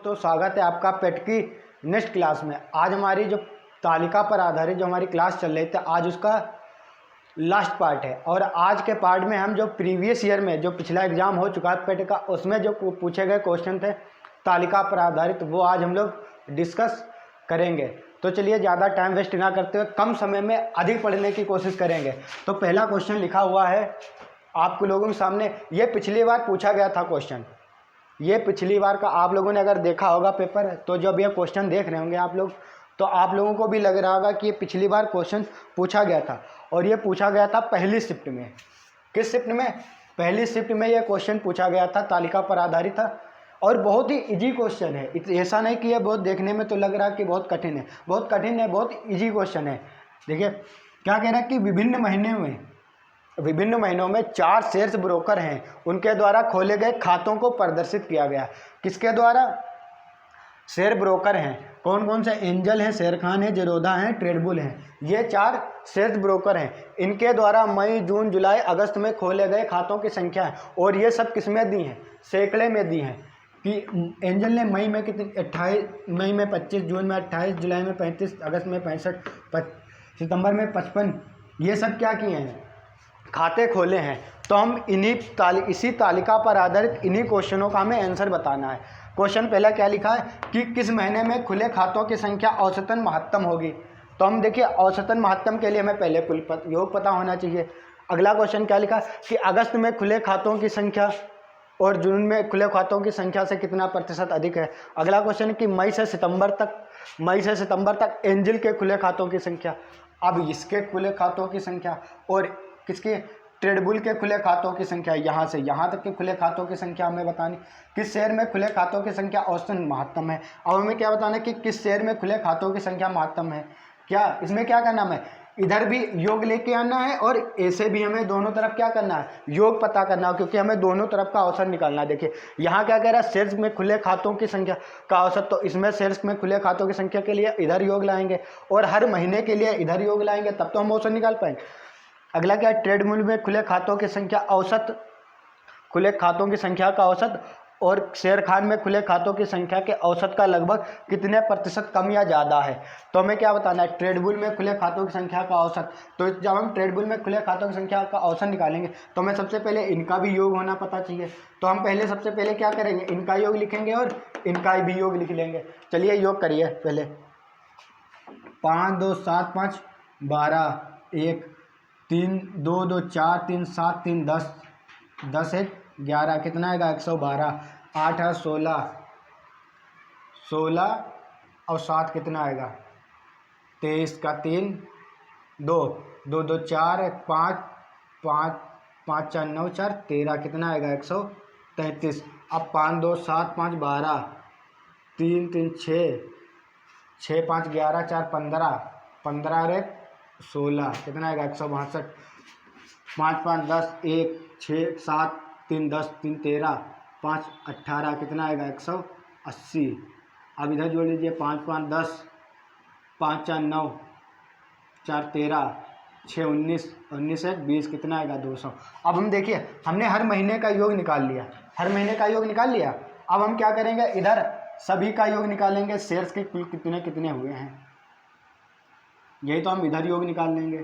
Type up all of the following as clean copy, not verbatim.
दोस्तों, स्वागत है आपका पेट की नेक्स्ट क्लास में। आज हमारी जो तालिका पर आधारित जो हमारी क्लास चल रही थी, आज उसका लास्ट पार्ट है। और आज के पार्ट में हम जो प्रीवियस ईयर में जो पिछला एग्जाम हो चुका है पेट का, उसमें जो पूछे गए क्वेश्चन थे तालिका पर आधारित, वो आज हम लोग डिस्कस करेंगे। तो चलिए ज़्यादा टाइम वेस्ट ना करते हुए कम समय में अधिक पढ़ने की कोशिश करेंगे। तो पहला क्वेश्चन लिखा हुआ है आपको लोगों के सामने। ये पिछली बार पूछा गया था क्वेश्चन, ये पिछली बार का आप लोगों ने अगर देखा होगा पेपर, तो जब ये क्वेश्चन देख रहे होंगे आप लोग, तो आप लोगों को भी लग रहा होगा कि ये पिछली बार क्वेश्चन पूछा गया था। और ये पूछा गया था पहली शिफ्ट में। किस शिफ्ट में? पहली शिफ्ट में ये क्वेश्चन पूछा गया था, तालिका पर आधारित था। और बहुत ही इजी क्वेश्चन है, ऐसा नहीं कि ये बहुत देखने में तो लग रहा है कि बहुत कठिन है। बहुत कठिन है, बहुत इजी क्वेश्चन है। देखिए क्या कह रहा है कि विभिन्न महीनों में 4 शेयर्स ब्रोकर हैं, उनके द्वारा खोले गए खातों को प्रदर्शित किया गया। किसके द्वारा? शेयर ब्रोकर हैं। कौन कौन से? एंजल हैं, शेर खान है, जेरोधा हैं, ट्रेडबुल हैं। ये 4 शेयर ब्रोकर हैं। इनके द्वारा मई, जून, जुलाई, अगस्त में खोले गए खातों की संख्या है। और ये सब किसमें दी हैं? सैकड़े में दी हैं। कि एंजल ने मई में कितनी? 28, मई में 25, जून में 28, जुलाई में 35, अगस्त में 65, सितंबर में 55। ये सब क्या किए हैं? खाते खोले हैं। तो हम इसी तालिका पर आधारित इन्हीं क्वेश्चनों का हमें आंसर बताना है। क्वेश्चन पहला क्या लिखा है कि किस महीने में खुले खातों की संख्या औसतन महत्तम होगी। तो हम देखिए औसतन महत्तम के लिए हमें पहले कुल योग पता होना चाहिए। अगला क्वेश्चन क्या लिखा कि अगस्त में खुले खातों की संख्या और जून में खुले खातों की संख्या से कितना प्रतिशत अधिक है। अगला क्वेश्चन कि मई से सितंबर तक एंजल के खुले खातों की संख्या। अब इसके खुले खातों की संख्या और किसके? ट्रेडबुल के खुले खातों की संख्या, यहाँ से यहाँ तक के खुले खातों की संख्या हमें बतानी। किस शेयर में खुले खातों की संख्या औसतन महत्तम है। अब हमें क्या बताना है कि किस शेयर में खुले खातों की संख्या महत्तम है। क्या इसमें क्या करना है? इधर भी योग लेके आना है और ऐसे भी हमें दोनों तरफ क्या करना है? योग पता करना है, क्योंकि हमें दोनों तरफ का औसत निकालना है। देखिए यहाँ क्या कह रहा है? शेयर्स में खुले खातों की संख्या का औसत, तो इसमें शेयर्स में खुले खातों की संख्या के लिए इधर योग लाएंगे और हर महीने के लिए इधर योग लाएंगे, तब तो हम औसत निकाल पाएंगे। अगला क्या है? ट्रेडमिल में खुले खातों की संख्या औसत, खुले खातों की संख्या का औसत और शेर खान में खुले खातों की संख्या के औसत का लगभग कितने प्रतिशत कम या ज़्यादा है। तो हमें क्या बताना है? ट्रेडबुल में खुले खातों की संख्या का औसत। तो जब हम ट्रेडबुल में खुले खातों की संख्या का औसत निकालेंगे तो हमें सबसे पहले इनका भी योग होना पता चाहिए। तो हम पहले सबसे पहले क्या करेंगे? इनका योग लिखेंगे और इनका भी योग लिख लेंगे। चलिए योग करिए पहले। 5 2 7 5 12 1 3 2 2 4 3 7 3 10 10 1 11 कितना आएगा? 112। 8 है 16 और 7 कितना आएगा? 23 का 3 2 2 2 4 5 5 5 4 9 4 13 कितना आएगा? 133। अब 5 2 7 5 12 3 3 6 5 11 4 15 15 और 1 16 कितना आएगा? 162। 5 5 10 1 6 7 3 10 3 13 5 18 कितना आएगा? 180। अब इधर जोड़ लीजिए 5 5 10 5 4 9 4 13 6 19 19 1 20 कितना आएगा? 200। अब हम देखिए हमने हर महीने का योग निकाल लिया, हर महीने का योग निकाल लिया। अब हम क्या करेंगे? इधर सभी का योग निकालेंगे, शेयर्स के कुल कितने कितने हुए हैं, यही तो हम इधर योग निकाल लेंगे।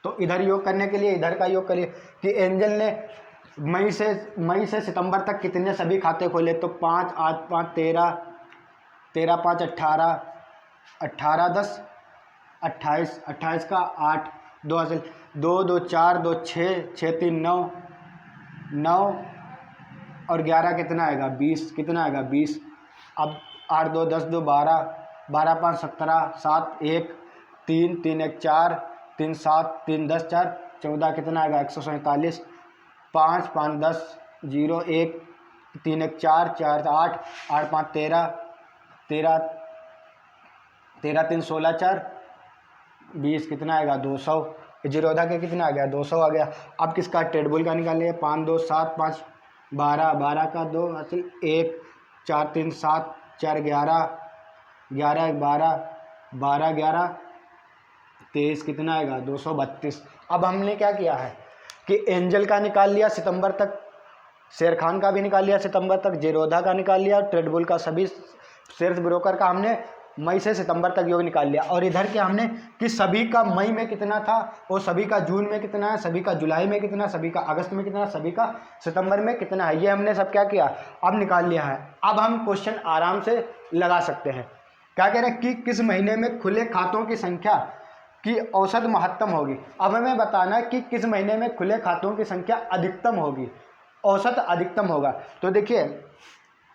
तो इधर योग करने के लिए इधर का योग करिए कि एंजल ने मई से सितंबर तक कितने सभी खाते खोले। तो 5 8 5 13 13 5 18 18 10 28 28 का 8 2 हासिल 2 2 4 2 6 6 3 9 9 और 11 कितना आएगा? 20 कितना आएगा? 20। अब 8 2 10 2 12 12 5 17 7 1 3 3 1 4 3 7 3 10 4 14 कितना आएगा? 147। 5 5 10 0 1 3 1 4 4 8 8 5 13 13 13 3 16 4 20 कितना आएगा? 200। जीरोधा के कितना आ गया? 200 आ गया। अब किसका? ट्रेडबुल का निकालिए। 5 2 7 5 12 12 का 2 हासिल 1 4 3 7 4 11 11 1 12 12 11 23 कितना आएगा? 232। अब हमने क्या किया है कि एंजल का निकाल लिया सितंबर तक शेर खान का भी निकाल लिया सितंबर तक, जीरोधा का निकाल लिया, और ट्रेडबुल का, सभी शेयर ब्रोकर का हमने मई से सितंबर तक योग निकाल लिया। और इधर के हमने कि सभी का मई में कितना था और सभी का जून में कितना है, सभी का जुलाई में कितना, सभी का अगस्त में कितना, सभी का सितंबर में कितना है, ये हमने सब क्या किया, अब निकाल लिया है। अब हम क्वेश्चन आराम से लगा सकते हैं। क्या कह रहे हैं कि किस महीने में खुले खातों की संख्या की औसत महत्तम होगी। अब हमें बताना है कि किस महीने में खुले खातों की संख्या अधिकतम होगी, औसत अधिकतम होगा। तो देखिए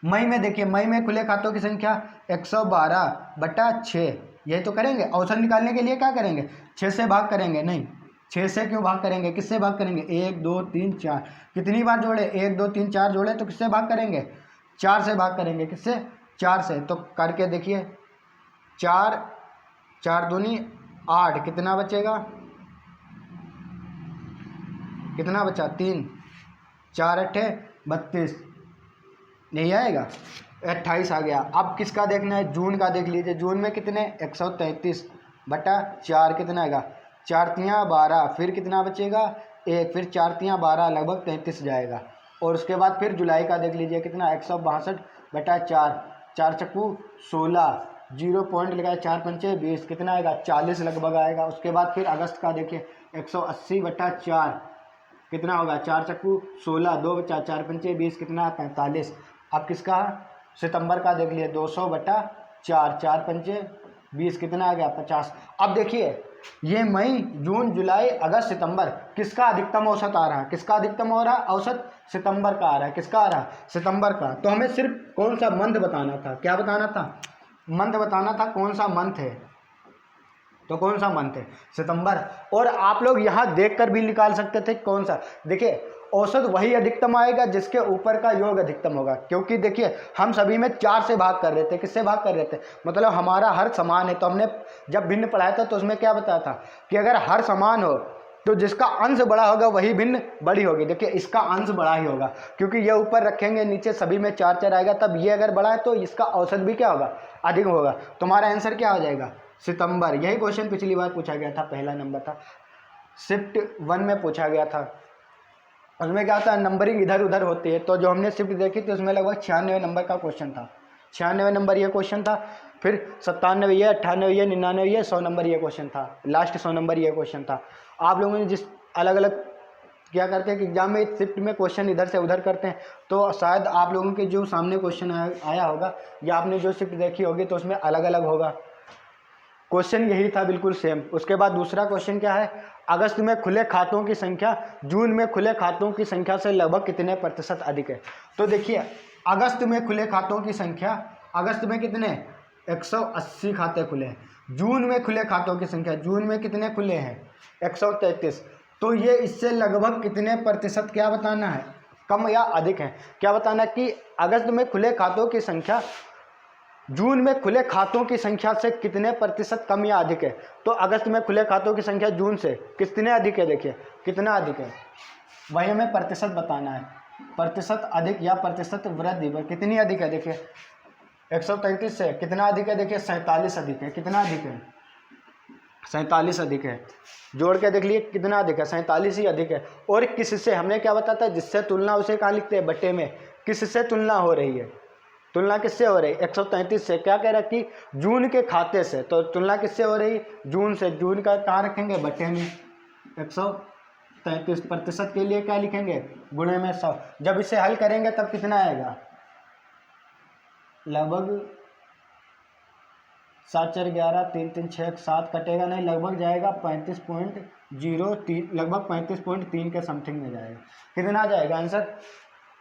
मई में, देखिए मई में खुले खातों की संख्या 112/6, यही तो करेंगे। औसत निकालने के लिए क्या करेंगे, 6 से भाग करेंगे, नहीं 6 से क्यों भाग करेंगे, किससे भाग करेंगे, 1 2 3 4, कितनी बार जोड़े, 1 2 3 4 जोड़े तो किससे भाग करेंगे, 4 से भाग करेंगे, किससे, 4 से। तो करके देखिए 4 4 दूनी 8, कितना बचेगा, कितना बचा, 3, 4 8 32, नहीं आएगा, 28 आ गया। अब किसका देखना है, जून का देख लीजिए। जून में कितने, 133/4, कितना आएगा, 4 तियाँ 12, फिर कितना बचेगा 1, फिर 4 तियाँ 12, लगभग 33 जाएगा। और उसके बाद फिर जुलाई का देख लीजिए कितना, 162/4, 4 चक्कू 16, 0 पॉइंट लगाए, 4 पंचे 20, कितना आएगा, 40 लगभग आएगा। उसके बाद फिर अगस्त का देखिए 180/4, कितना होगा, 4 चक्कू 16, 2 बचा, 4 पंचे 20, कितना 45। अब किसका, सितंबर का देख लिए 200/4, 4 पंचे 20, कितना आ गया, 50। अब देखिए ये मई जून जुलाई अगस्त सितंबर, किसका अधिकतम औसत आ रहा है, किसका अधिकतम हो रहा है औसत, सितंबर का आ रहा है। किसका आ रहा है, सितंबर का। तो हमें सिर्फ कौन सा मंथ बताना था, क्या बताना था, मंथ बताना था, कौन सा मंथ है, तो कौन सा मंथ है, सितंबर। और आप लोग यहाँ देखकर भी निकाल सकते थे कौन सा, देखिए औसत वही अधिकतम आएगा जिसके ऊपर का योग अधिकतम होगा। क्योंकि देखिए हम सभी में 4 से भाग कर रहे थे, किससे भाग कर रहे थे, मतलब हमारा हर समान है। तो हमने जब भिन्न पढ़ाया था तो उसमें क्या बताया था कि अगर हर समान हो तो जिसका अंश बड़ा होगा वही भिन्न बड़ी होगी। देखिए इसका अंश बड़ा ही होगा क्योंकि ये ऊपर रखेंगे, नीचे सभी में 4 4 आएगा, तब ये अगर बड़ा है तो इसका औसत भी क्या होगा, अधिक होगा। तुम्हारा आंसर क्या हो जाएगा, सितंबर। यही क्वेश्चन पिछली बार पूछा गया था, पहला नंबर था, शिफ्ट 1 में पूछा गया था। उसमें क्या होता है, नंबरिंग इधर उधर होती है। तो जो हमने शिफ्ट देखी थी उसमें लगभग 96 नंबर का क्वेश्चन था, 96 नंबर ये क्वेश्चन था। फिर 97 ये, 98 ये, 99 ये, 100 नंबर ये क्वेश्चन था, लास्ट 100 नंबर ये क्वेश्चन था। आप लोगों ने जिस अलग अलग क्या करते हैं कि एग्जाम में शिफ्ट में क्वेश्चन इधर से उधर करते हैं, तो शायद आप लोगों के जो सामने क्वेश्चन आया होगा या आपने जो शिफ्ट देखी होगी तो उसमें अलग अलग होगा। क्वेश्चन यही था बिल्कुल सेम। उसके बाद दूसरा क्वेश्चन क्या है, अगस्त में खुले खातों की संख्या जून में खुले खातों की संख्या से लगभग कितने प्रतिशत अधिक है। तो देखिए अगस्त में खुले खातों की संख्या, अगस्त में कितने 180 खाते खुले हैं, जून में खुले खातों की संख्या, जून में कितने खुले हैं 133। तो ये इससे लगभग कितने प्रतिशत क्या बताना है, कम या अधिक है। क्या बताना कि अगस्त में खुले खातों की संख्या जून में खुले खातों की संख्या से कितने प्रतिशत कम या अधिक है। तो अगस्त में खुले खातों की संख्या जून से कितने अधिक है, देखिए कितना अधिक है, वही हमें प्रतिशत बताना है, प्रतिशत अधिक या प्रतिशत वृद्धि कितनी अधिक है। देखिए 133 से कितना अधिक है, देखिए 47 अधिक है, कितना अधिक है 47 अधिक है। जोड़ के देख लिए कितना अधिक है, 47 ही अधिक है। और किससे, हमने क्या बताता है जिससे तुलना उसे कहाँ लिखते हैं, बट्टे में, किससे तुलना हो रही है, तुलना किससे हो रही, 133 से। क्या कह रहा है कि जून के खाते से, तो तुलना किससे हो रही, जून से। जून का कहाँ रखेंगे, बट्टे में, 133 प्रतिशत के लिए क्या लिखेंगे, गुणे में 100। जब इसे हल करेंगे तब कितना आएगा, लगभग 7 4 11 3 3 6 7 कटेगा नहीं, लगभग जाएगा 35.03, लगभग 35.3 के समथिंग में जाएगा। कितना जाएगा आंसर,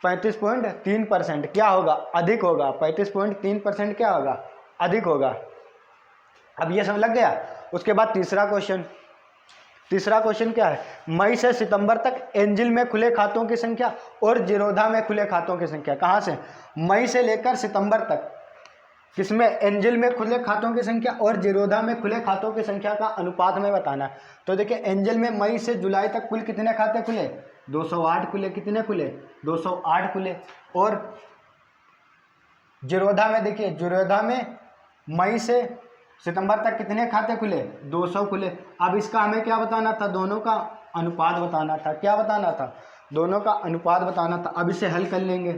35.3%। क्या होगा, अधिक होगा, 35.3% क्या होगा, अधिक होगा। अब ये सब लग गया। उसके बाद तीसरा क्वेश्चन, तीसरा क्वेश्चन क्या है, मई से सितंबर तक एंजिल में खुले खातों की संख्या और जीरोधा में खुले खातों की संख्या। कहाँ से, मई से लेकर सितंबर तक, किसमें, एंजिल में खुले खातों की संख्या और जीरोधा में खुले खातों की संख्या का अनुपात में बताना है। तो देखिए एंजिल में मई से जुलाई तक कुल कितने खाते खुले, 208 खुले, कितने खुले 208 खुले। और जीरोधा में देखिए, जीरोधा में मई से सितंबर तक कितने खाते खुले, 200 खुले। अब इसका हमें क्या बताना था, दोनों का अनुपात बताना था। क्या बताना था, दोनों का अनुपात बताना था। अब इसे हल कर लेंगे,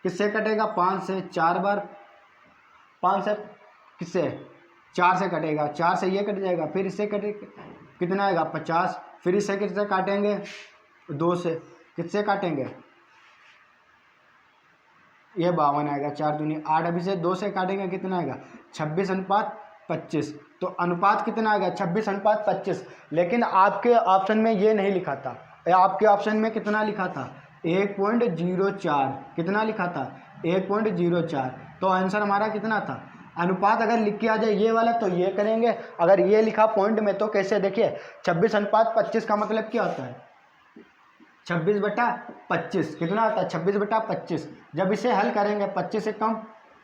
किससे कटेगा 5 से 4 बार, 5 से किससे 4 से कटेगा, 4 से ये कट जाएगा, फिर इससे कटेगा कितना आएगा 50, फिर इससे किससे काटेंगे 2 से, किससे काटेंगे ये 52 आएगा, 4 दूनी 8, अभी से 2 से काटेंगे कितना आएगा 26:25। तो अनुपात कितना आएगा 26:25। लेकिन आपके ऑप्शन में ये नहीं लिखा था, आपके ऑप्शन में कितना लिखा था 1.04, कितना लिखा था 1.04। तो आंसर हमारा कितना था, अनुपात अगर लिख के आ जाए ये वाला तो ये करेंगे, अगर ये लिखा पॉइंट में तो कैसे, देखिए 26:25 का मतलब क्या होता है 26/25 कितना आता है 26/25। जब इसे हल करेंगे 25 से कम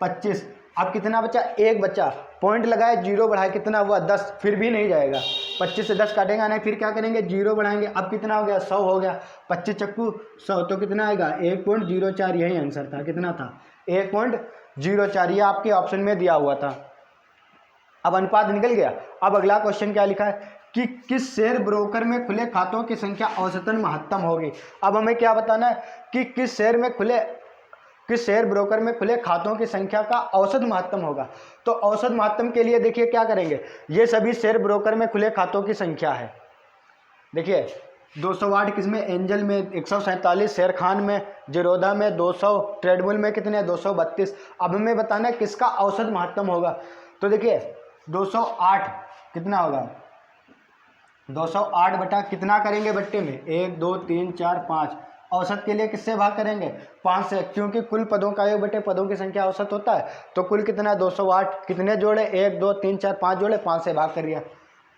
25, अब कितना बचा 1 बचा, पॉइंट लगाए 0 बढ़ाए कितना हुआ 10, फिर भी नहीं जाएगा, 25 से 10 काटेगा नहीं, फिर क्या करेंगे 0 बढ़ाएंगे, अब कितना हो गया 100 हो गया, 25 चक्कू 100, तो कितना आएगा 1.04, यही आंसर था, कितना था 1.04, ये आपके ऑप्शन में दिया हुआ था। अब अनुपात निकल गया। अब अगला क्वेश्चन क्या लिखा है कि किस शेयर ब्रोकर में खुले खातों की संख्या औसतन महत्तम होगी। अब हमें क्या बताना है कि किस शेयर ब्रोकर में खुले खातों की संख्या का औसत महत्तम होगा। तो औसत महत्तम के लिए देखिए क्या करेंगे, ये सभी शेयर ब्रोकर में खुले खातों की संख्या है, देखिए 208 किसमें एंजल में, 147 शेर खान में, जीरोधा में 200, ट्रेडमिल में कितने 232। अब हमें बताना है किसका औसत महत्तम होगा। तो देखिए 208 कितना होगा 208 बटा कितना करेंगे बट्टे में 1 2 3 4 5, औसत के लिए किससे भाग करेंगे 5 से, क्योंकि कुल पदों का योग बटे पदों की संख्या औसत होता है। तो कुल कितना 208, कितने जोड़े 1 2 3 4 5 जोड़े, 5 से भाग करिए,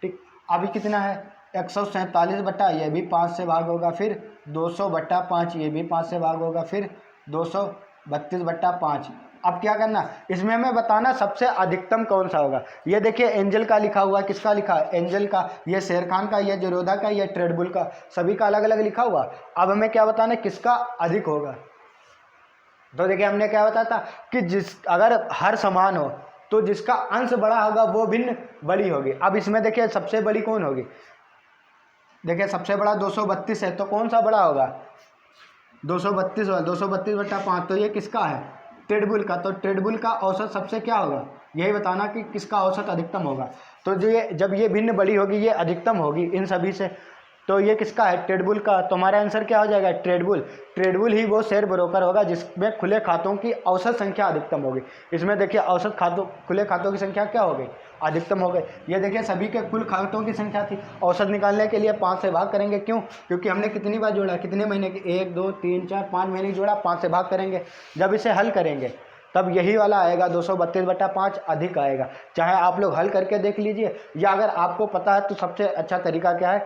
ठीक। अभी कितना है 147 बटा, ये भी 5 से भाग होगा, फिर 200/5, ये भी 5 से भाग होगा, फिर 232/5। अब क्या करना, इसमें हमें बताना सबसे अधिकतम कौन सा होगा। ये देखिए एंजल का लिखा हुआ, किसका लिखा है एंजल का, ये शेर खान का, ये जीरोधा का, ये ट्रेडबुल का, सभी का अलग अलग लिखा हुआ। अब हमें क्या बताना किसका अधिक होगा। तो देखिए हमने क्या बताया था कि अगर हर समान हो तो जिसका अंश बड़ा होगा वो भिन्न बड़ी होगी। अब इसमें देखिए सबसे बड़ी कौन होगी, देखिए सबसे बड़ा 232 है, तो कौन सा बड़ा होगा 232 होगा, 232/5, तो ये किसका है ट्रेडबुल का। तो ट्रेडबुल का औसत सबसे क्या होगा, यही बताना कि किसका औसत अधिकतम होगा। तो जब ये भिन्न बड़ी होगी ये अधिकतम होगी इन सभी से, तो ये किसका है ट्रेडबुल का। तो हमारा आंसर क्या हो जाएगा ट्रेडबुल ही वो शेयर ब्रोकर होगा जिसमें खुले खातों की औसत संख्या अधिकतम होगी। इसमें देखिए औसत खुले खातों की संख्या क्या हो गई अधिकतम हो गई। ये देखिए सभी के कुल खातों की संख्या थी, औसत निकालने के लिए 5 से भाग करेंगे, क्यों, क्योंकि हमने कितनी बार जोड़ा, कितने महीने की 1 2 3 4 5 महीने की जोड़ा, 5 से भाग करेंगे। जब इसे हल करेंगे तब यही वाला आएगा 232/5 अधिक आएगा। चाहे आप लोग हल करके देख लीजिए, या अगर आपको पता है तो सबसे अच्छा तरीका क्या है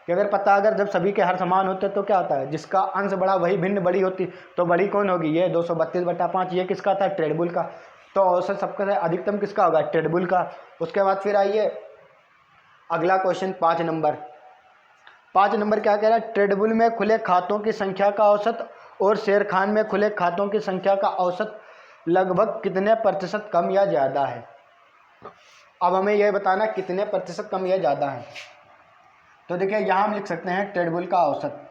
कि अगर जब सभी के हर समान होते तो क्या होता है, जिसका अंश बड़ा वही भिन्न बड़ी होती। तो बड़ी कौन होगी, ये 232/5, ये किसका था ट्रेडबुल का। तो औसत सबका अधिकतम किसका होगा ट्रेडबुल का। उसके बाद फिर आइए अगला क्वेश्चन 5 नंबर क्या कह रहा है, ट्रेडबुल में खुले खातों की संख्या का औसत और शेर खान में खुले खातों की संख्या का औसत लगभग कितने प्रतिशत कम या ज़्यादा है। अब हमें यह बताना कितने प्रतिशत कम या ज़्यादा है। तो देखिए यहाँ हम लिख सकते हैं ट्रेडबुल का औसत।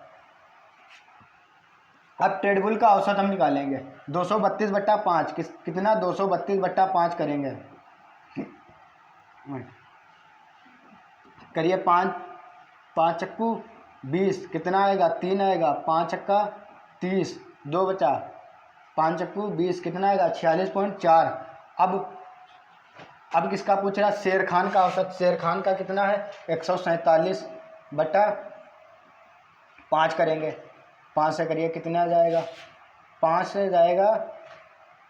अब ट्रेडबुल का औसत हम निकालेंगे 232/5, कितना 232/5 करेंगे, करिए 5 चक्कू 20, कितना आएगा 3 आएगा, 5 चक्का 30, 2 बचा, 5 चक्कू 20, कितना आएगा 46.4। अब किसका पूछ रहा है शेर खान का औसत। शेर खान का कितना है 147/5 करेंगे, 5 से करिए कितना आ जाएगा, 5 से जाएगा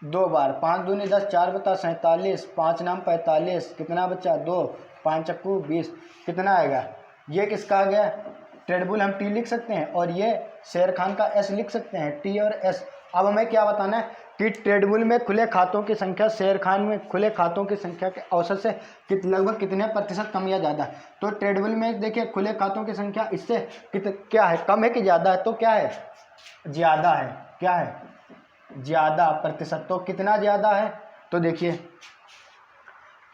2 बार, 5 दूनी 10, 4 बता 47, 5 नाम 45, कितना बचा 2, 5 चक्कू 20, कितना आएगा। ये किसका आ गया ट्रेडबुल, हम टी लिख सकते हैं, और ये शेर खान का एस लिख सकते हैं, टी और एस। अब हमें क्या बताना है कि ट्रेडबुल में खुले खातों की संख्या शेर खान में खुले खातों की संख्या के औसत से लगभग कितने प्रतिशत कम या ज़्यादा है। तो ट्रेडबुल में देखिए खुले खातों की संख्या इससे क्या है कम है कि ज़्यादा है, तो क्या है ज़्यादा है, क्या है ज़्यादा प्रतिशत। तो कितना ज़्यादा है, तो देखिए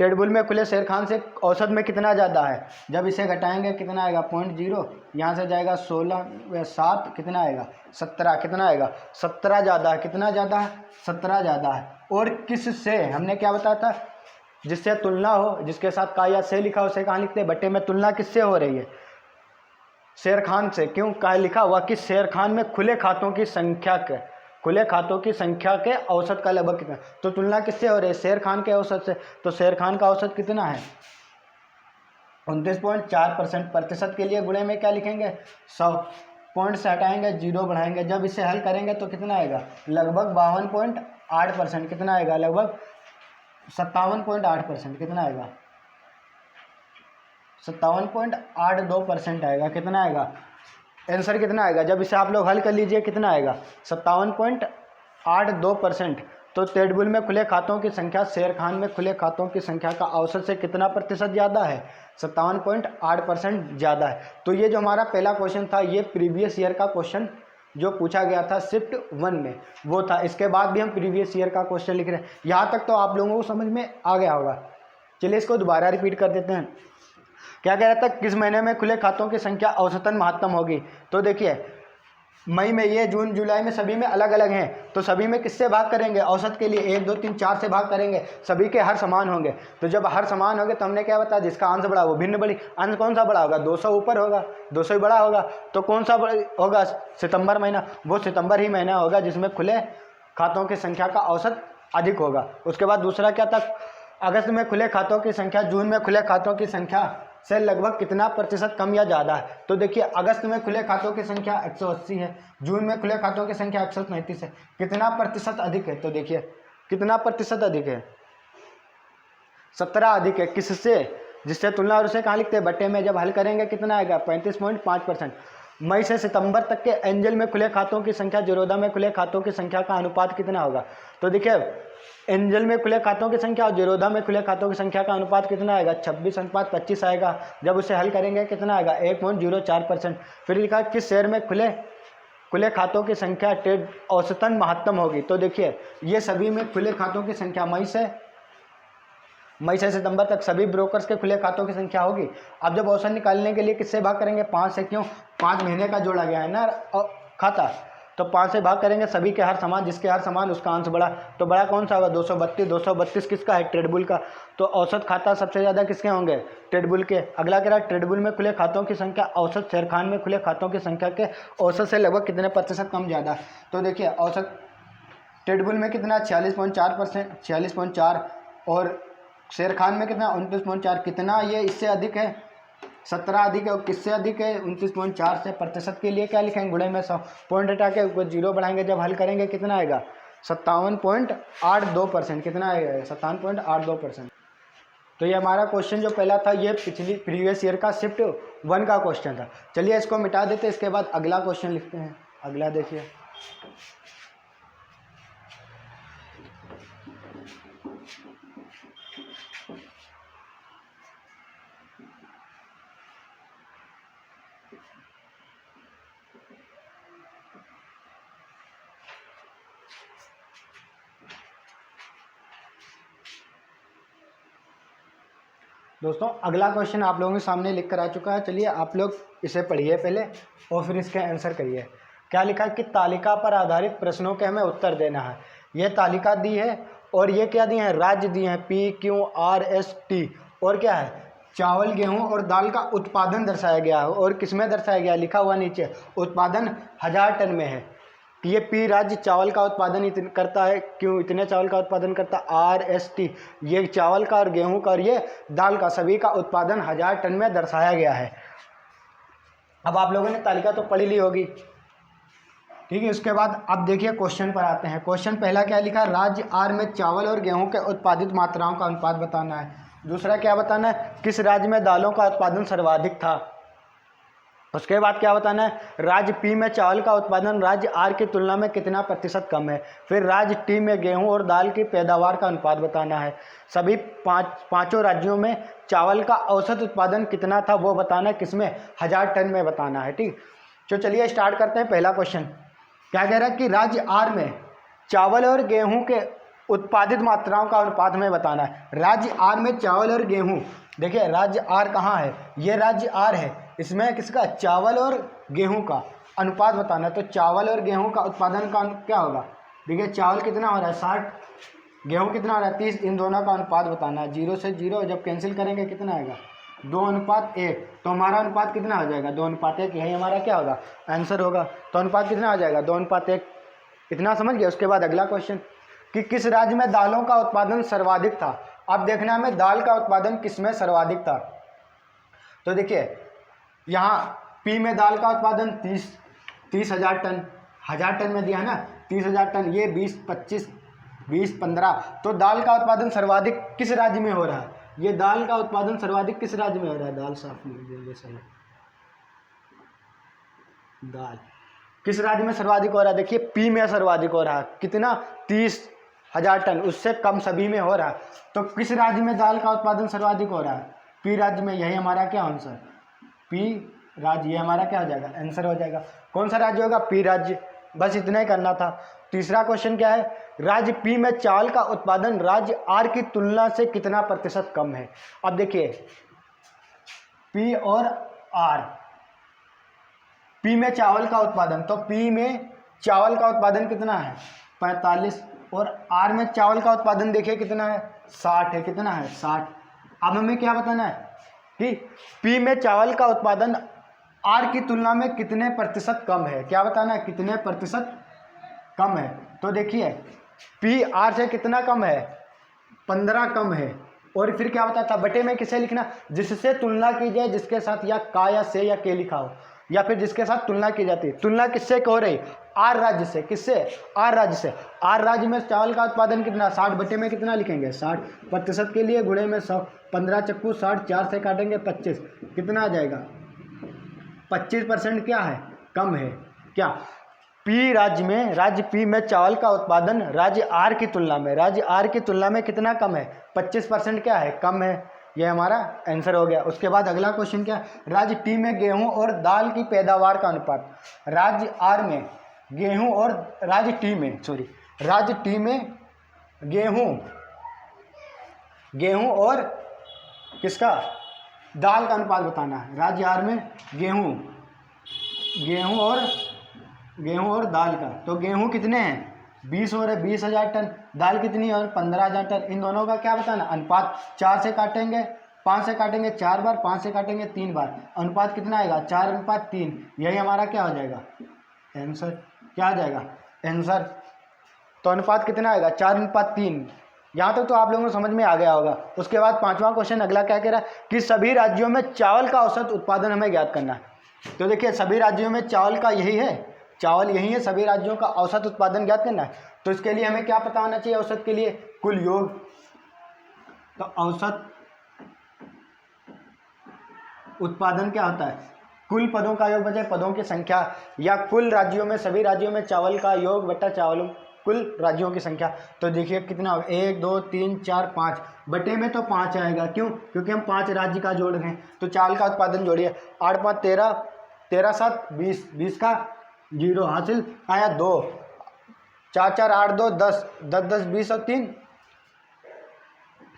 टेडबुल में खुले शेर खान से औसत में कितना ज़्यादा है, जब इसे घटाएंगे कितना आएगा 0.0, यहाँ से जाएगा 16 या 7 कितना आएगा 17, कितना आएगा 17 ज़्यादा है, कितना ज़्यादा है 17 ज़्यादा है। और किससे, हमने क्या बताया था, जिससे तुलना हो, जिसके साथ का या से लिखा हो उसे कहाँ लिखते हैं, बट्टे में तुलना किससे हो रही है, शेर खान से। क्यों का लिखा हुआ कि शेर खान में खुले खातों की संख्या के औसत का लगभग कितना, तो तुलना किससे हो रही है, शेर खान के औसत से। तो शेर खान का औसत कितना है 29.4%, प्रतिशत के लिए गुणे में क्या लिखेंगे 100, पॉइंट से हटाएंगे 0 बढ़ाएंगे, जब इसे हल करेंगे तो कितना आएगा लगभग 52.8%, कितना आएगा लगभग 57.8%, कितना आएगा 57.82% आएगा, कितना आएगा आंसर कितना आएगा, जब इसे आप लोग हल कर लीजिए कितना आएगा 57.82%। तो टेडबुल में खुले खातों की संख्या शेर खान में खुले खातों की संख्या का औसत से कितना प्रतिशत ज़्यादा है, 57.8% ज़्यादा है। तो ये जो हमारा पहला क्वेश्चन था ये प्रीवियस ईयर का क्वेश्चन जो पूछा गया था शिफ्ट 1 में वो था। इसके बाद भी हम प्रीवियस ईयर का क्वेश्चन लिख रहे हैं, यहाँ तक तो आप लोगों को समझ में आ गया होगा। चलिए इसको दोबारा रिपीट कर देते हैं। क्या कह रहा था, किस महीने में खुले खातों की संख्या औसतन महत्तम होगी। तो देखिए मई में ये, जून जुलाई में सभी में अलग अलग हैं, तो सभी में किससे भाग करेंगे औसत के लिए 1 2 3 4 से भाग करेंगे, सभी के हर समान होंगे। तो जब हर समान होंगे तो हमने क्या बताया, जिसका अंश बड़ा वो भिन्न बड़ी, अंश कौन सा बड़ा होगा 200 ऊपर होगा, 200 ही बड़ा होगा। तो कौन सा होगा सितंबर महीना, वो सितंबर ही महीना होगा जिसमें खुले खातों की संख्या का औसत अधिक होगा। उसके बाद दूसरा क्या था, अगस्त में खुले खातों की संख्या जून में खुले खातों की संख्या से लगभग कितना प्रतिशत कम या ज़्यादा है। तो देखिए अगस्त में खुले खातों की संख्या 180 है, जून में खुले खातों की संख्या 139 है, कितना प्रतिशत अधिक है। तो देखिए कितना प्रतिशत अधिक है 17 अधिक है। किससे, जिससे तुलना और उसे कहाँ लिखते हैं बट्टे में, जब हल करेंगे कितना आएगा 35.5%। मई से सितंबर तक के एंजल में खुले खातों की संख्या जेरोदा में खुले खातों की संख्या का अनुपात कितना होगा। तो देखिए एंजल में खुले खातों की संख्या और जेरोदा में खुले खातों की संख्या का अनुपात कितना आएगा 26:25 आएगा। जब उसे हल करेंगे कितना आएगा 1.04%। फिर लिखा किस शहर में खुले खातों की संख्या ट्रेड औसतन महत्तम होगी। तो देखिए ये सभी में खुले खातों की संख्या मई से सितंबर तक सभी ब्रोकर्स के खुले खातों की संख्या होगी। अब जब औसत निकालने के लिए किससे भाग करेंगे 5 से, क्यों 5 महीने का जोड़ा गया है ना खाता, तो 5 से भाग करेंगे, सभी के हर समान, जिसके हर समान उसका अंश बड़ा। तो बड़ा कौन सा होगा 232 किसका है ट्रेडबुल का। तो औसत खाता सबसे ज़्यादा किसके होंगे ट्रेडबुल के। अगला कह रहा है ट्रेडबुल में खुले खातों की संख्या औसत शेर खान में खुले खातों की संख्या के औसत से लगभग कितने प्रतिशत कम ज़्यादा। तो देखिए औसत ट्रेडबुल में कितना 46.4% और शेर खान में कितना 29.4, कितना ये इससे अधिक है 17 अधिक है। और किससे अधिक है 29.4 से। प्रतिशत के लिए क्या लिखेंगे गुणे में 100, पॉइंट हटा के ऊपर 0 बढ़ाएंगे, जब हल करेंगे कितना आएगा 57.82%, कितना आएगा 57.82%। तो ये हमारा क्वेश्चन जो पहला था ये पिछली प्रीवियस ईयर का शिफ्ट 1 का क्वेश्चन था। चलिए इसको मिटा देते, इसके बाद अगला क्वेश्चन लिखते हैं। अगला देखिए दोस्तों, अगला क्वेश्चन आप लोगों के सामने लिख कर आ चुका है। चलिए आप लोग इसे पढ़िए पहले और फिर इसके आंसर करिए। क्या लिखा है कि तालिका पर आधारित प्रश्नों के हमें उत्तर देना है। ये तालिका दी है और ये क्या दिए हैं राज्य दिए हैं PQRST, और क्या है चावल गेहूं और दाल का उत्पादन दर्शाया गया है। और किसमें दर्शाया गया लिखा हुआ नीचे उत्पादन 1000 टन में है। ये P राज्य चावल का उत्पादन करता है, क्यों इतने चावल का उत्पादन करता है। RST ये चावल का और गेहूं का और ये दाल का सभी का उत्पादन 1000 टन में दर्शाया गया है। अब आप लोगों ने तालिका तो पढ़ी ली होगी, ठीक है। उसके बाद अब देखिए क्वेश्चन पर आते हैं। क्वेश्चन पहला क्या लिखा, राज्य R में चावल और गेहूं के उत्पादित मात्राओं का अनुपात बताना है। दूसरा क्या बताना है, किस राज्य में दालों का उत्पादन सर्वाधिक था। उसके बाद क्या बताना है, राज्य P में चावल का उत्पादन राज्य R की तुलना में कितना प्रतिशत कम है। फिर राज्य T में गेहूं और दाल की पैदावार का अनुपात बताना है। सभी पांचों राज्यों में चावल का औसत उत्पादन कितना था वो बताना है, किसमें 1000 टन में बताना है, ठीक। तो चलिए स्टार्ट करते हैं। पहला क्वेश्चन क्या कह रहा है कि राज्य R में चावल और गेहूं के उत्पादित मात्राओं का अनुपात हमें बताना है। राज्य आर में चावल और गेहूं, देखिए राज्य आर कहाँ है, ये राज्य आर है, इसमें किसका, चावल और गेहूं का अनुपात बताना है। तो चावल और गेहूं का उत्पादन का क्या होगा, देखिए चावल कितना हो रहा है 60, गेहूं कितना हो रहा है 30, इन दोनों का अनुपात बताना है। 0 से 0 जब कैंसिल करेंगे कितना आएगा, 2:1। तो हमारा अनुपात कितना हो जाएगा, 2:1, यही हमारा क्या होगा, आंसर होगा। तो अनुपात कितना आ जाएगा, 2:1। इतना समझ गए। उसके बाद अगला क्वेश्चन कि किस राज्य में दालों का उत्पादन सर्वाधिक था। अब देखना हमें दाल का उत्पादन किस में सर्वाधिक था। तो देखिए यहाँ पी में दाल का उत्पादन 30,000 टन, 1000 टन में दिया है ना, 30,000 टन, ये 20, 25, 20, 15। तो दाल का उत्पादन सर्वाधिक किस राज्य में हो रहा है, ये दाल का उत्पादन सर्वाधिक किस राज्य में हो रहा है, दाल साफ नहीं सही, दाल किस राज्य में सर्वाधिक हो रहा है, देखिए पी में सर्वाधिक हो रहा है, कितना 30,000 टन, उससे कम सभी में हो रहा है। तो किस राज्य में दाल का उत्पादन सर्वाधिक हो रहा है, पी राज्य में, यही हमारा क्या आंसर, पी राज्य, ये हमारा क्या हो जाएगा, आंसर हो जाएगा। कौन सा राज्य होगा, पी राज्य। बस इतना ही करना था। तीसरा क्वेश्चन क्या है, राज्य पी में चावल का उत्पादन राज्य आर की तुलना से कितना प्रतिशत कम है। अब देखिए पी और आर, पी में चावल का उत्पादन, तो पी में चावल का उत्पादन कितना है 45, और आर में चावल का उत्पादन देखिए कितना है 60 है, कितना है 60। अब हमें क्या बताना है कि पी में चावल का उत्पादन आर की तुलना में कितने प्रतिशत कम है, क्या बताना है, कितने प्रतिशत कम है। तो देखिए पी आर से कितना कम है, 15 कम है। और फिर क्या बताता, बटे में किसे लिखना, जिससे तुलना की जाए, जिसके साथ या का या से या के लिखा हो, या फिर जिसके साथ तुलना की जाती है। तुलना किससे हो रही, आर राज्य से, किससे, आर राज्य से। आर राज्य में चावल का उत्पादन कितना, 60, बटे में कितना लिखेंगे 60, प्रतिशत के लिए गुणे में 100, 15 चक्कू 60, 4 से काटेंगे 25, कितना आ जाएगा 25% क्या है, कम है। क्या पी राज्य में, राज्य पी में चावल का उत्पादन राज्य आर की तुलना में, राज्य आर की तुलना में कितना कम है, 25% क्या है, कम है। यह हमारा आंसर हो गया। उसके बाद अगला क्वेश्चन क्या, राज्य टी में गेहूं और दाल की पैदावार का अनुपात। राज्य आर में गेहूं और राज्य टी में, सॉरी, राज्य टी में गेहूं और किसका, दाल का अनुपात बताना है। राज्य आर में गेहूं और दाल का, तो गेहूं कितने हैं 20 हो रहे, 20,000 टन, दाल कितनी है और 15,000 टन। इन दोनों का क्या बताना, अनुपात 4 से काटेंगे, 5 से काटेंगे 4 बार, 5 से काटेंगे 3 बार, अनुपात कितना आएगा 4:3। यही हमारा क्या हो जाएगा आंसर, क्या आ जाएगा आंसर। तो अनुपात कितना आएगा 4:3। यहाँ तक तो आप लोगों को समझ में आ गया होगा। उसके बाद 5वां क्वेश्चन अगला क्या कह रहा है कि सभी राज्यों में चावल का औसत उत्पादन हमें ज्ञात करना है। तो देखिए सभी राज्यों में चावल का यही है, चावल यही है, सभी राज्यों का औसत उत्पादन ज्ञात करना है। तो इसके लिए हमें क्या पता होना चाहिए, औसत के लिए कुल योग। तो औसत उत्पादन क्या होता है, कुल पदों का योग बचे पदों की संख्या, या कुल राज्यों में, सभी राज्यों में चावल का योग बटा चावल कुल राज्यों की संख्या। तो देखिए कितना होगा 1 2 3 4 5, बटे में तो 5 आएगा, क्यों, क्योंकि हम 5 राज्य का जोड़ रहे हैं। तो चावल का उत्पादन जोड़िए, 8 5 13, 13 7 20, 20 का 0 हासिल आया 2, 4 4 8 2 10, 10 10 20 और 3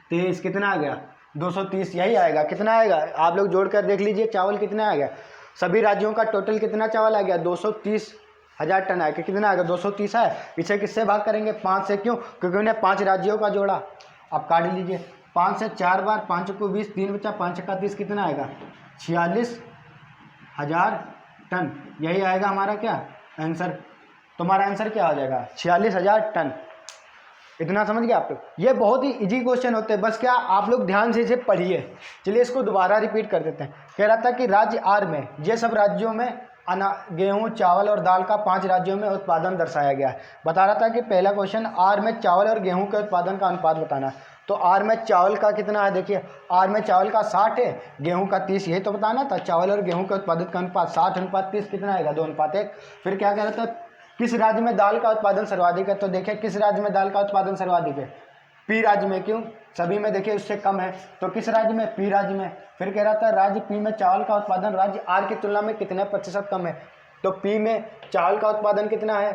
23, कितना आ गया 230। यही आएगा, कितना आएगा आप लोग जोड़ कर देख लीजिए, चावल कितना आ गया, सभी राज्यों का टोटल कितना चावल आ गया 230,000 टन आएगा। कितना आएगा 230 है, इसे किससे भाग करेंगे 5 से, क्यों, क्योंकि उन्हें 5 राज्यों का जोड़ा। अब काट लीजिए, 5 से 4 बार, 5 को 20, 3 बचा, 5 का 30, कितना आएगा 46,000 टन। यही आएगा हमारा क्या आंसर। तुम्हारा आंसर क्या हो जाएगा 46,000 टन। इतना समझ गए आप लोग। ये बहुत ही इजी क्वेश्चन होते हैं, बस क्या आप लोग ध्यान से इसे पढ़िए। चलिए इसको दोबारा रिपीट कर देते हैं। कह रहा था कि राज्य आर में, ये सब राज्यों में गेहूं, चावल और दाल का 5 राज्यों में उत्पादन दर्शाया गया है। बता रहा था कि पहला क्वेश्चन आर में चावल और गेहूं के उत्पादन का अनुपात बताना है। तो आर में चावल का कितना है, देखिए आर में चावल का 60 है, गेहूं का 30, यही तो बताना था। चावल और गेहूं के उत्पादित का अनुपात 60:30, कितना आएगा 2:1। फिर क्या कह रहा था, किस राज्य में दाल का उत्पादन सर्वाधिक है। तो देखिए किस राज्य में दाल का उत्पादन सर्वाधिक है, पी राज्य में, क्यों, सभी में देखिए उससे कम है, तो किस राज्य में, पी राज्य में। फिर कह रहा था राज्य पी में चावल का उत्पादन राज्य आर की तुलना में कितने प्रतिशत कम है। तो पी में चावल का उत्पादन कितना है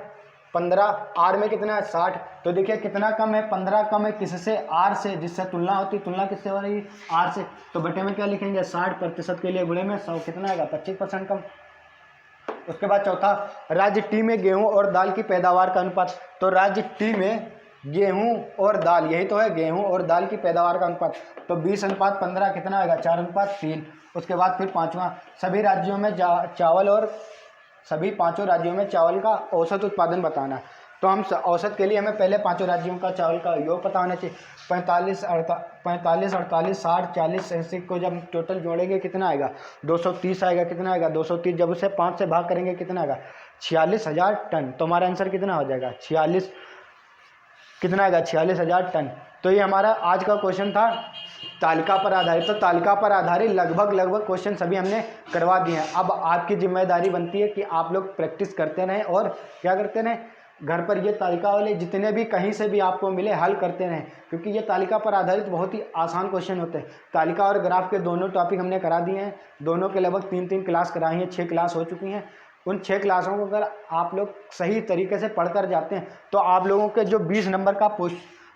15, आर में कितना है 60। तो देखिए कितना कम है, 15 कम है किससे, आर से, जिससे तुलना होती, तुलना किससे हो रही है, आर से। तो बटे में क्या लिखेंगे 60% के लिए गुणे में 100 कितना आएगा 25% कम। उसके बाद चौथा, राज्य टी में गेहूं और दाल की पैदावार का अनुपात। तो राज्य टी में गेहूं और दाल, यही तो है गेहूं और दाल की पैदावार का अनुपात। तो 20:15 कितना आएगा 4:3। उसके बाद फिर पांचवा, सभी राज्यों में चावल और सभी पांचों राज्यों में चावल का औसत उत्पादन बताना। तो हम औसत के लिए हमें पहले पांचों राज्यों का चावल का योग पता होना चाहिए। 45, 48, 60, 40, 80 को जब टोटल जोड़ेंगे कितना आएगा 230 आएगा। कितना आएगा 230, जब उसे 5 से भाग करेंगे कितना आएगा 46,000 टन। तो हमारा आंसर कितना हो जाएगा 46, कितना आएगा 46,000 टन। तो ये हमारा आज का क्वेश्चन था तालिका पर आधारित। तो तालिका पर आधारित लगभग क्वेश्चन सभी हमने करवा दिए हैं। अब आपकी जिम्मेदारी बनती है कि आप लोग प्रैक्टिस करते रहें और क्या करते रहें, घर पर ये तालिका वाले जितने भी कहीं से भी आपको मिले हल करते रहें, क्योंकि ये तालिका पर आधारित बहुत ही आसान क्वेश्चन होते हैं। तालिका और ग्राफ के दोनों टॉपिक हमने करा दिए हैं, दोनों के लगभग 3 क्लास कराई हैं, 6 क्लास हो चुकी हैं। उन 6 क्लासों को अगर आप लोग सही तरीके से पढ़कर जाते हैं तो आप लोगों के जो 20 नंबर का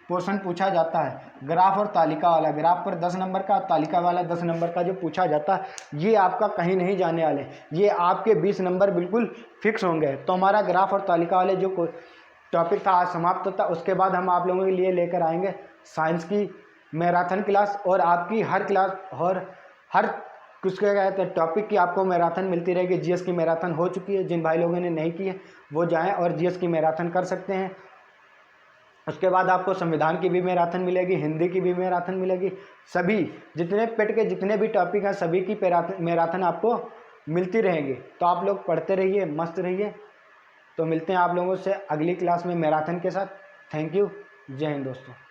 पोर्शन पूछा जाता है ग्राफ और तालिका वाला, ग्राफ पर 10 नंबर का, तालिका वाला 10 नंबर का जो पूछा जाता है, ये आपका कहीं नहीं जाने वाले, ये आपके 20 नंबर बिल्कुल फिक्स होंगे। तो हमारा ग्राफ और तालिका वाले जो टॉपिक था आज समाप्त होता। उसके बाद हम आप लोगों के लिए लेकर आएंगे साइंस की मैराथन क्लास, और आपकी हर क्लास और हर कुछ क्या कहते हैं टॉपिक की आपको मैराथन मिलती रहेगी। जीएस की मैराथन हो चुकी है, जिन भाई लोगों ने नहीं की है वो जाएं और जीएस की मैराथन कर सकते हैं। उसके बाद आपको संविधान की भी मैराथन मिलेगी, हिंदी की भी मैराथन मिलेगी। सभी जितने पेट के जितने भी टॉपिक हैं सभी की मैराथन आपको मिलती रहेगी। तो आप लोग पढ़ते रहिए, मस्त रहिए। तो मिलते हैं आप लोगों से अगली क्लास में मैराथन के साथ। थैंक यू, जय हिंद दोस्तों।